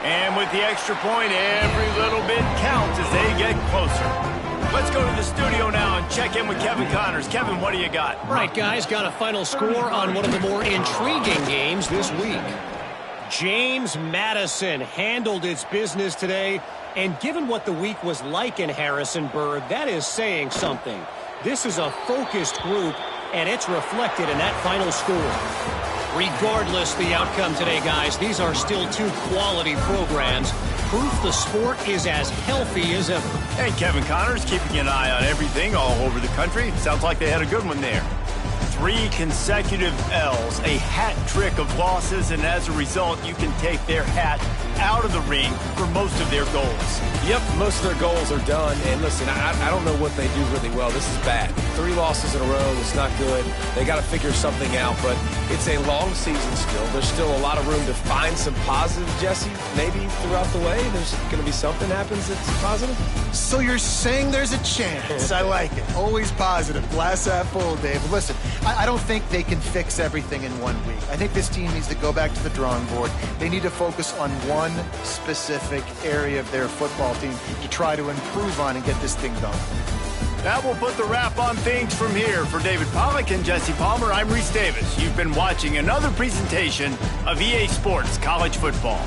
And with the extra point, every little bit counts as they get closer. Let's go to the studio now and check in with Kevin Connors. Kevin, what do you got? All right, guys, got a final score on one of the more intriguing games this week. James Madison handled its business today, and given what the week was like in Harrisonburg, that is saying something. This is a focused group, and it's reflected in that final score. Regardless the outcome today, guys, these are still 2 quality programs. Proof the sport is as healthy as ever. Hey, Kevin Connors, keeping an eye on everything all over the country. Sounds like they had a good one there. 3 consecutive L's, a hat trick of losses, and as a result, you can take their hat out of the ring for most of their goals. Yep, most of their goals are done. And listen, I don't know what they do really well. This is bad. 3 losses in a row. It's not good. They got to figure something out, but it's a long season still. There's still a lot of room to find some positive, Jesse. Maybe throughout the way, there's going to be something happens that's positive. So you're saying there's a chance. I like it. Always positive. Glass half full, Dave. But listen, I don't think they can fix everything in 1 week. I think this team needs to go back to the drawing board. They need to focus on one specific area of their football team to try to improve on and get this thing done. That will put the wrap on things from here. For David Pollack and Jesse Palmer, I'm Reese Davis. You've been watching another presentation of EA Sports College Football.